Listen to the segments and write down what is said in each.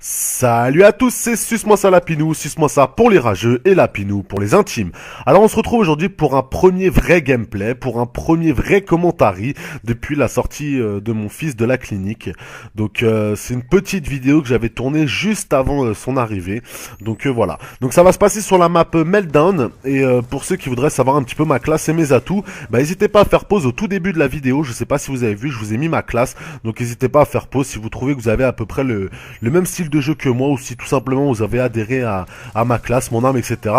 Salut à tous, c'est Suce-moi ça Lapinou, Suce-moi ça pour les rageux et Lapinou pour les intimes. Alors on se retrouve aujourd'hui pour un premier vrai gameplay, pour un premier vrai commentary depuis la sortie de mon fils de la clinique. Donc c'est une petite vidéo que j'avais tournée juste avant son arrivée. Donc voilà. Donc ça va se passer sur la map Meltdown et pour ceux qui voudraient savoir un petit peu ma classe et mes atouts, bah n'hésitez pas à faire pause au tout début de la vidéo. Je sais pas si vous avez vu, je vous ai mis ma classe. Donc n'hésitez pas à faire pause si vous trouvez que vous avez à peu près le même style de jeu que moi, ou si tout simplement vous avez adhéré à ma classe, mon arme, etc.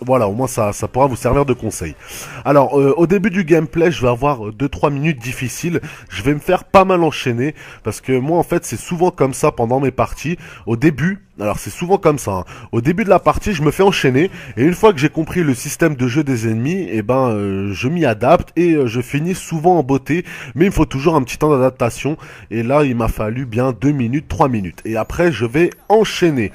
Voilà, au moins ça pourra vous servir de conseil. Alors, au début du gameplay, je vais avoir 2-3 minutes difficiles. Je vais me faire pas mal enchaîner, parce que moi, en fait, c'est souvent comme ça pendant mes parties. Au début, alors c'est souvent comme ça, hein. Au début de la partie, je me fais enchaîner, et une fois que j'ai compris le système de jeu des ennemis, je m'y adapte, et je finis souvent en beauté, mais il me faut toujours un petit temps d'adaptation, et là, il m'a fallu bien 2 minutes, 3 minutes. Et après, je vais enchaîner.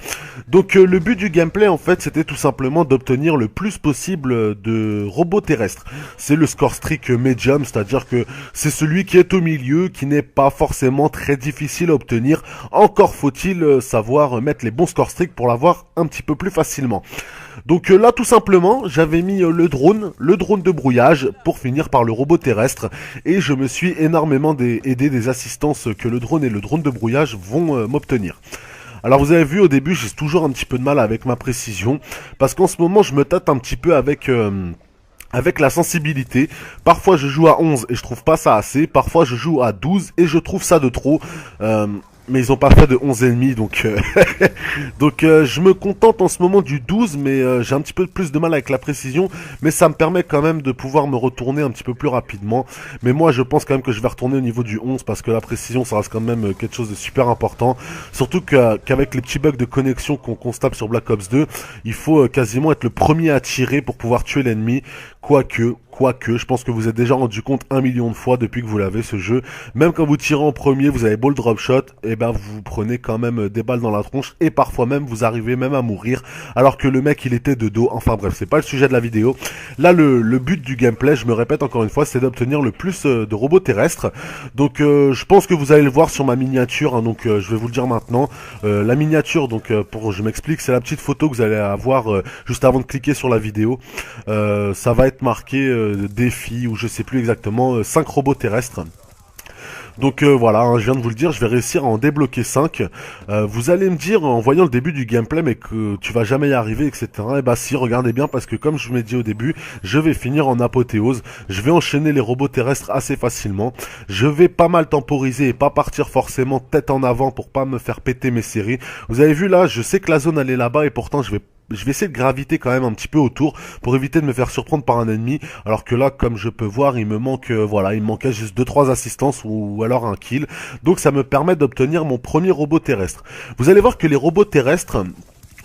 Donc, le but du gameplay, en fait, c'était tout simplement d'obtenir le plus possible de robots terrestres. C'est le score streak medium, c'est-à-dire que c'est celui qui est au milieu, qui n'est pas forcément très difficile à obtenir. Encore faut-il savoir mettre les bons score streak pour l'avoir un petit peu plus facilement. Donc là tout simplement j'avais mis le drone de brouillage pour finir par le robot terrestre et je me suis énormément aidé des assistances que le drone et le drone de brouillage vont m'obtenir. Alors vous avez vu au début j'ai toujours un petit peu de mal avec ma précision parce qu'en ce moment je me tâte un petit peu avec la sensibilité. Parfois je joue à 11 et je trouve pas ça assez, parfois je joue à 12 et je trouve ça de trop. Mais ils ont pas fait de 11 ennemis, donc je me contente en ce moment du 12, mais j'ai un petit peu plus de mal avec la précision, mais ça me permet quand même de pouvoir me retourner un petit peu plus rapidement. Mais moi je pense quand même que je vais retourner au niveau du 11 parce que la précision ça reste quand même quelque chose de super important, surtout qu'avec les petits bugs de connexion qu'on constate sur Black Ops 2, il faut quasiment être le premier à tirer pour pouvoir tuer l'ennemi, Quoique, je pense que vous êtes déjà rendu compte 1 million de fois depuis que vous l'avez ce jeu. Même quand vous tirez en premier, vous avez beau le drop shot, et ben vous prenez quand même des balles dans la tronche et parfois même vous arrivez même à mourir alors que le mec il était de dos. Enfin bref, c'est pas le sujet de la vidéo. Là le but du gameplay, je me répète encore une fois, c'est d'obtenir le plus de robots terrestres. Donc je pense que vous allez le voir sur ma miniature, hein, donc je vais vous le dire maintenant. La miniature, donc je m'explique, c'est la petite photo que vous allez avoir juste avant de cliquer sur la vidéo. Ça va être marqué défi ou je sais plus exactement 5 robots terrestres. Donc voilà, hein, je viens de vous le dire, je vais réussir à en débloquer 5. Vous allez me dire en voyant le début du gameplay mais que tu vas jamais y arriver, etc. Et bah si, regardez bien parce que comme je vous l'ai dit au début, je vais finir en apothéose. Je vais enchaîner les robots terrestres assez facilement. Je vais pas mal temporiser et pas partir forcément tête en avant pour pas me faire péter mes séries. Vous avez vu là, je sais que la zone elle est là-bas et pourtant je vais essayer de graviter quand même un petit peu autour pour éviter de me faire surprendre par un ennemi. Alors que là, comme je peux voir, il me manque, il me manquait juste 2-3 assistances ou alors un kill. Donc ça me permet d'obtenir mon premier robot terrestre. Vous allez voir que les robots terrestres,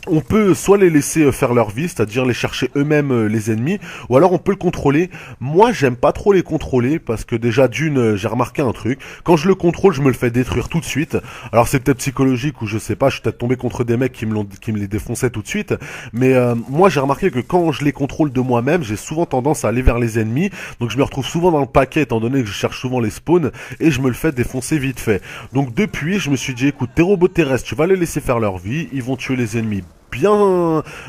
on peut soit les laisser faire leur vie, c'est-à-dire les chercher eux-mêmes les ennemis, ou alors on peut le contrôler. Moi, j'aime pas trop les contrôler parce que déjà d'une, j'ai remarqué un truc. Quand je le contrôle, je me le fais détruire tout de suite. Alors c'est peut-être psychologique ou je sais pas, je suis peut-être tombé contre des mecs qui me les défonçaient tout de suite. Mais moi, j'ai remarqué que quand je les contrôle de moi-même, j'ai souvent tendance à aller vers les ennemis. Donc je me retrouve souvent dans le paquet étant donné que je cherche souvent les spawns et je me le fais défoncer vite fait. Donc depuis, je me suis dit, écoute, tes robots terrestres, tu vas les laisser faire leur vie, ils vont tuer les ennemis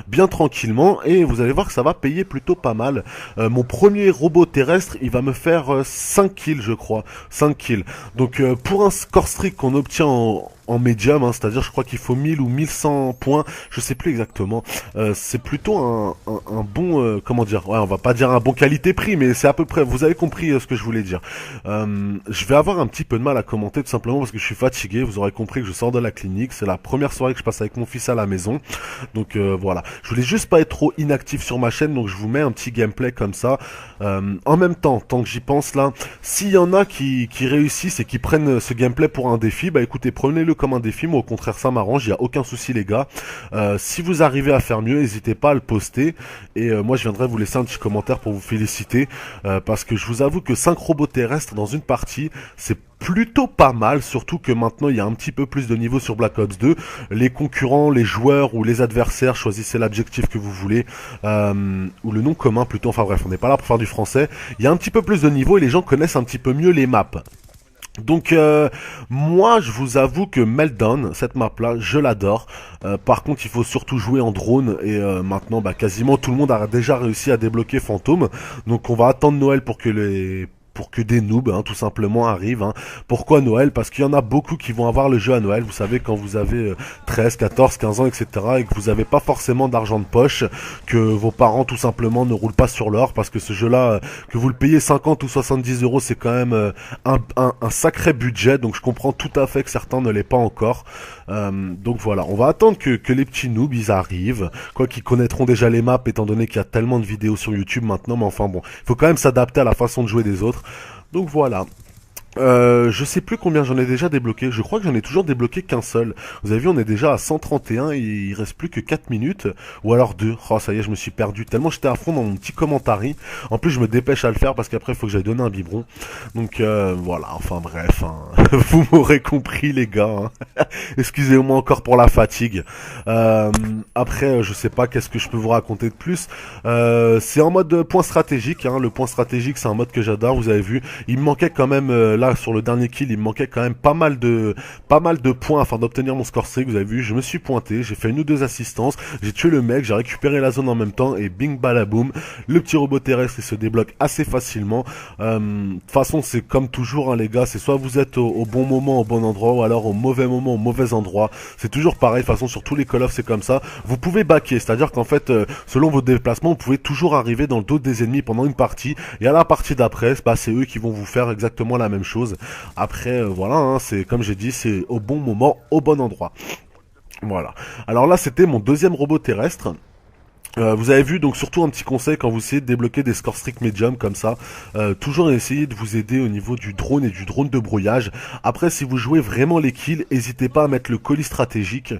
bien tranquillement et vous allez voir que ça va payer plutôt pas mal. Mon premier robot terrestre, il va me faire 5 kills je crois, 5 kills. Donc pour un score streak qu'on obtient en médium, hein, c'est-à-dire je crois qu'il faut 1000 ou 1100 points, je sais plus exactement. C'est plutôt un bon, comment dire, ouais, on va pas dire un bon qualité-prix, mais c'est à peu près, vous avez compris ce que je voulais dire. Je vais avoir un petit peu de mal à commenter tout simplement parce que je suis fatigué, vous aurez compris que je sors de la clinique, c'est la première soirée que je passe avec mon fils à la maison. Donc voilà, je voulais juste pas être trop inactif sur ma chaîne, donc je vous mets un petit gameplay comme ça. En même temps, tant que j'y pense là, s'il y en a qui réussissent et qui prennent ce gameplay pour un défi, bah écoutez, prenez-le comme un défi, moi au contraire ça m'arrange, il n'y a aucun souci les gars. Si vous arrivez à faire mieux, n'hésitez pas à le poster, et moi je viendrai vous laisser un petit commentaire pour vous féliciter, parce que je vous avoue que 5 robots terrestres dans une partie, c'est plutôt pas mal, surtout que maintenant il y a un petit peu plus de niveau sur Black Ops 2. Les concurrents, les joueurs ou les adversaires, choisissez l'adjectif que vous voulez, ou le nom commun plutôt, enfin bref, on n'est pas là pour faire du français. Il y a un petit peu plus de niveau et les gens connaissent un petit peu mieux les maps. Donc moi je vous avoue que Meltdown, cette map là, je l'adore. Par contre il faut surtout jouer en drone et maintenant bah, quasiment tout le monde a déjà réussi à débloquer Fantôme. Donc on va attendre Noël pour que des noobs, hein, tout simplement, arrivent. Hein. Pourquoi Noël? Parce qu'il y en a beaucoup qui vont avoir le jeu à Noël. Vous savez, quand vous avez 13, 14, 15 ans, etc. et que vous n'avez pas forcément d'argent de poche, que vos parents, tout simplement, ne roulent pas sur l'or, parce que ce jeu-là, que vous le payez 50 ou 70 euros, c'est quand même un sacré budget. Donc je comprends tout à fait que certains ne l'aient pas encore. Donc voilà, on va attendre que les petits noobs, ils arrivent. Quoi qu'ils connaîtront déjà les maps, étant donné qu'il y a tellement de vidéos sur YouTube maintenant. Mais enfin bon, il faut quand même s'adapter à la façon de jouer des autres. Donc voilà. Je sais plus combien j'en ai déjà débloqué. Je crois que j'en ai toujours débloqué qu'un seul. Vous avez vu, on est déjà à 131 et il reste plus que 4 minutes. Ou alors 2. Oh, ça y est, je me suis perdu. Tellement j'étais à fond dans mon petit commentary. En plus, je me dépêche à le faire parce qu'après, il faut que j'aille donner un biberon. Donc voilà, enfin bref. Hein. Vous m'aurez compris, les gars. Hein. Excusez-moi encore pour la fatigue. Après, je sais pas qu'est-ce que je peux vous raconter de plus. C'est en mode point stratégique. Hein. Le point stratégique, c'est un mode que j'adore. Vous avez vu, il me manquait quand même... là sur le dernier kill il me manquait quand même pas mal de points afin d'obtenir mon score streak. Vous avez vu, je me suis pointé, j'ai fait une ou deux assistances, j'ai tué le mec, j'ai récupéré la zone en même temps et bing balaboum, le petit robot terrestre il se débloque assez facilement. De toute façon c'est comme toujours hein, les gars, c'est soit vous êtes au bon moment au bon endroit ou alors au mauvais moment au mauvais endroit. C'est toujours pareil, de toute façon sur tous les Call of c'est comme ça. Vous pouvez backer, c'est à dire qu'en fait selon vos déplacements vous pouvez toujours arriver dans le dos des ennemis pendant une partie et à la partie d'après bah, c'est eux qui vont vous faire exactement la même chose. Après, voilà, hein, c'est comme j'ai dit, c'est au bon moment, au bon endroit. Voilà. Alors là, c'était mon deuxième robot terrestre. Vous avez vu, donc surtout un petit conseil quand vous essayez de débloquer des score strict medium comme ça, toujours essayer de vous aider au niveau du drone et du drone de brouillage. Après si vous jouez vraiment les kills, n'hésitez pas à mettre le colis stratégique,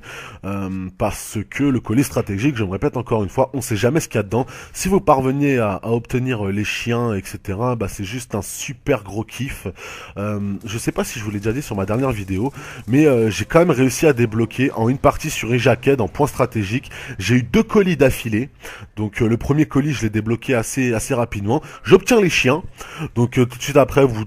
parce que le colis stratégique, je me répète encore une fois, on sait jamais ce qu'il y a dedans. Si vous parveniez à obtenir les chiens, etc., bah c'est juste un super gros kiff. Je sais pas si je vous l'ai déjà dit sur ma dernière vidéo, mais j'ai quand même réussi à débloquer en une partie sur Ejacked en point stratégique. J'ai eu 2 colis d'affilée. Donc le premier colis je l'ai débloqué assez rapidement. J'obtiens les chiens. Donc tout de suite après vous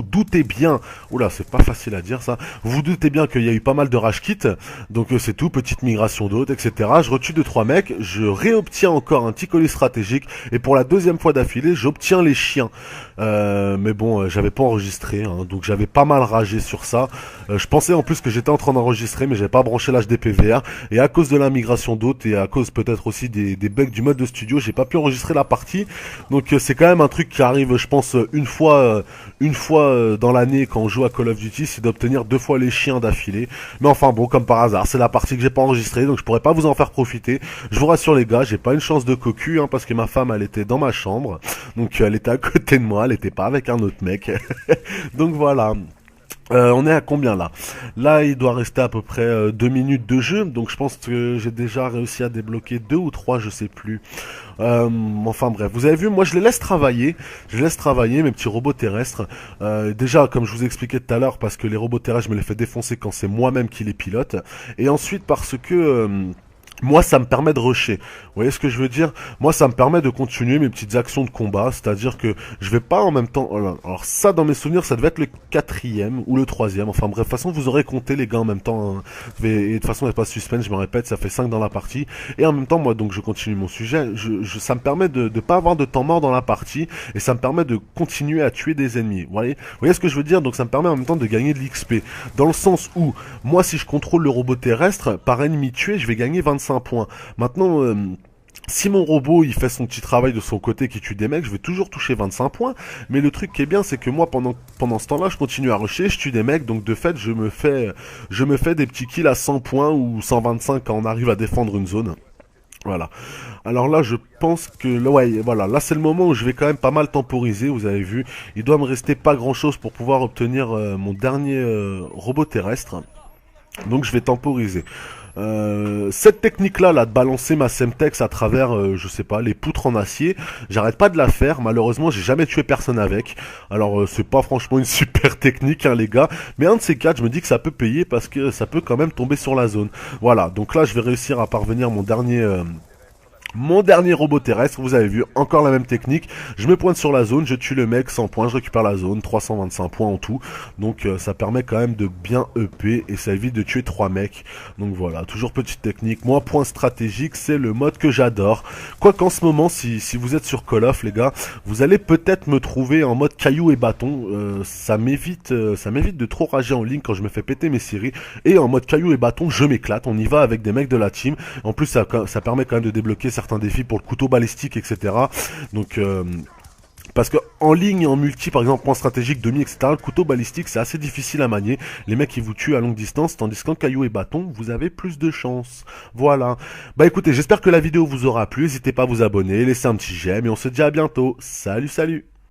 doutez bien. Oula c'est pas facile à dire ça. Vous vous doutez bien qu'il y a eu pas mal de rage kits. Donc c'est tout, petite migration d'autres, etc. Je retue 2-3 mecs. Je réobtiens encore un petit colis stratégique. Et pour la deuxième fois d'affilée j'obtiens les chiens. Mais bon j'avais pas enregistré. Hein, donc j'avais pas mal ragé sur ça. Je pensais en plus que j'étais en train d'enregistrer mais j'avais pas branché l'HDPVR. Et à cause de la migration d'autres et à cause peut-être aussi des bugs du mode de studio, j'ai pas pu enregistrer la partie. Donc c'est quand même un truc qui arrive je pense une fois dans l'année quand on joue à Call of Duty, c'est d'obtenir 2 fois les chiens d'affilée. Mais enfin bon, comme par hasard, c'est la partie que j'ai pas enregistrée, donc je pourrais pas vous en faire profiter. Je vous rassure les gars, j'ai pas une chance de cocu hein, parce que ma femme elle était dans ma chambre. Donc elle était à côté de moi, elle était pas avec un autre mec. Donc voilà. On est à combien là? Là, il doit rester à peu près 2 minutes de jeu, donc je pense que j'ai déjà réussi à débloquer 2 ou 3, je sais plus. Enfin bref, vous avez vu, moi je les laisse travailler, mes petits robots terrestres. Déjà, comme je vous ai expliqué tout à l'heure, parce que les robots terrestres, je me les fais défoncer quand c'est moi-même qui les pilote, et ensuite parce que... moi, ça me permet de rusher. Vous voyez ce que je veux dire? Moi, ça me permet de continuer mes petites actions de combat. C'est-à-dire que je vais pas en même temps... Alors ça, dans mes souvenirs, ça devait être le 4e ou le 3e. Enfin bref, de toute façon, vous aurez compté les gars en même temps. Hein. Et de toute façon, il n'y a pas de suspense, je me répète, ça fait 5 dans la partie. Et en même temps, moi, donc je continue mon sujet. Ça me permet de pas avoir de temps mort dans la partie. Et ça me permet de continuer à tuer des ennemis. Vous voyez ce que je veux dire? Donc ça me permet en même temps de gagner de l'XP. Dans le sens où, moi, si je contrôle le robot terrestre, par ennemi tué, je vais gagner 25 points. Maintenant, si mon robot il fait son petit travail de son côté qui tue des mecs, je vais toujours toucher 25 points. Mais le truc qui est bien, c'est que moi pendant ce temps-là, je continue à rusher, je tue des mecs, donc de fait, je me fais des petits kills à 100 points ou 125 quand on arrive à défendre une zone. Voilà. Alors là, je pense que ouais, voilà, là c'est le moment où je vais quand même pas mal temporiser. Vous avez vu, il doit me rester pas grand-chose pour pouvoir obtenir mon dernier robot terrestre. Donc je vais temporiser. Cette technique-là, là, de balancer ma Semtex à travers, je sais pas, les poutres en acier, j'arrête pas de la faire. Malheureusement, j'ai jamais tué personne avec. Alors, c'est pas franchement une super technique, hein, les gars. Mais un de ces quatre, je me dis que ça peut payer parce que ça peut quand même tomber sur la zone. Voilà. Donc là, je vais réussir à parvenir Mon dernier robot terrestre, vous avez vu, encore la même technique. Je me pointe sur la zone, je tue le mec 100 points, je récupère la zone, 325 points en tout. Donc ça permet quand même de bien EP et ça évite de tuer 3 mecs. Donc voilà, toujours petite technique. Moi, point stratégique, c'est le mode que j'adore. Quoi qu'en ce moment, si vous êtes sur Call of, les gars, vous allez peut-être me trouver en mode caillou et bâton. Ça m'évite de trop rager en ligne quand je me fais péter mes séries. Et en mode caillou et bâton, je m'éclate. On y va avec des mecs de la team. En plus, ça permet quand même de débloquer certains défis pour le couteau balistique, etc. Donc, parce que en ligne, en multi, par exemple, point stratégique, demi, etc., le couteau balistique, c'est assez difficile à manier. Les mecs, ils vous tuent à longue distance, tandis qu'en caillou et bâton, vous avez plus de chance. Voilà. Bah écoutez, j'espère que la vidéo vous aura plu. N'hésitez pas à vous abonner, laisser un petit j'aime, et on se dit à bientôt. Salut, salut!